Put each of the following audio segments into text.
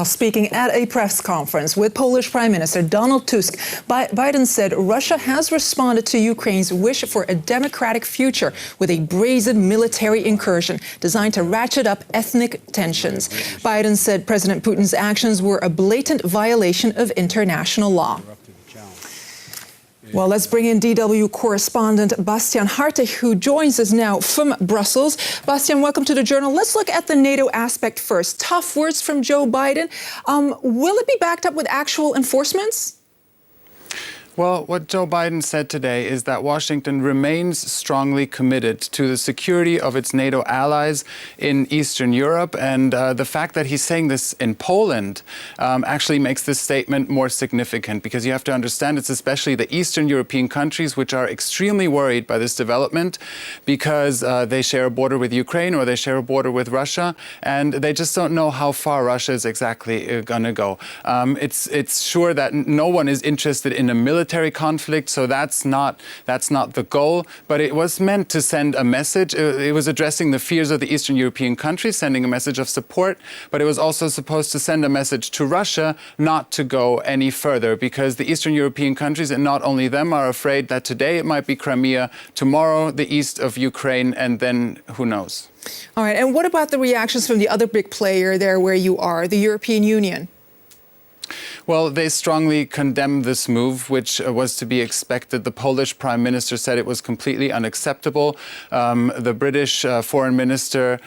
Speaking at a press conference with Polish Prime Minister Donald Tusk, Biden said Russia has responded to Ukraine's wish for a democratic future with a brazen military incursion designed to ratchet up ethnic tensions. Biden said President Putin's actions were a blatant violation of international law. Well, let's bring in DW correspondent Bastian Hartig, who joins us now from Brussels. Bastian, welcome to the Journal. Let's look at the NATO aspect first. Tough words from Joe Biden. Will it be backed up with actual enforcements? Well, what Joe Biden said today is that Washington remains strongly committed to the security of its NATO allies in Eastern Europe. And the fact that he's saying this in Poland actually makes this statement more significant, because you have to understand it's especially the Eastern European countries which are extremely worried by this development, because they share a border with Ukraine or they share a border with Russia, and they just don't know how far Russia is exactly going to go. It's sure that no one is interested in a military conflict, so that's not the goal. But it was meant to send a message. It was addressing the fears of the Eastern European countries, sending a message of support. But it was also supposed to send a message to Russia not to go any further, because the Eastern European countries, and not only them, are afraid that today it might be Crimea, tomorrow the east of Ukraine, and then who knows. All right. And what about the reactions from the other big player there where you are, the European Union? Well, they strongly condemned this move, which was to be expected. The Polish Prime Minister said it was completely unacceptable. The British Foreign Minister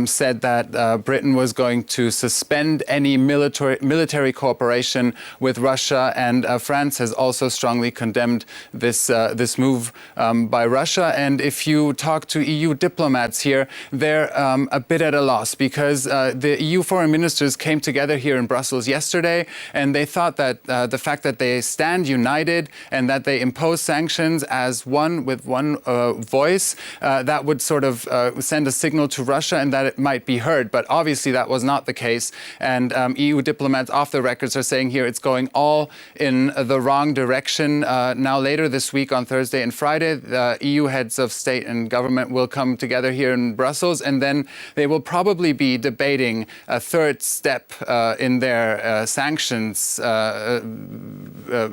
said that Britain was going to suspend any military cooperation with Russia, and France has also strongly condemned this move by Russia. And if you talk to EU diplomats here, they're a bit at a loss, because the EU foreign ministers came together here in Brussels yesterday, and they thought that the fact that they stand united and that they impose sanctions as one with one voice, that would sort of send a signal to Russia and that it might be heard. But obviously that was not the case. And EU diplomats off the records are saying here it's going all in the wrong direction. Now later this week on Thursday and Friday, the EU heads of state and government will come together here in Brussels, and then they will probably be debating a third step in their sanctions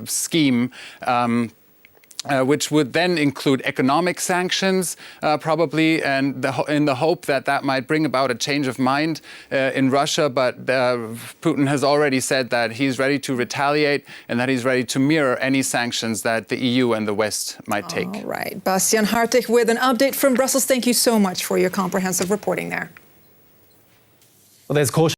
scheme, which would then include economic sanctions, probably, and in the hope that that might bring about a change of mind in Russia. But Putin has already said that he's ready to retaliate and that he's ready to mirror any sanctions that the EU and the West might take. All right. Bastian Hartig with an update from Brussels. Thank you so much for your comprehensive reporting there. Well, there's caution.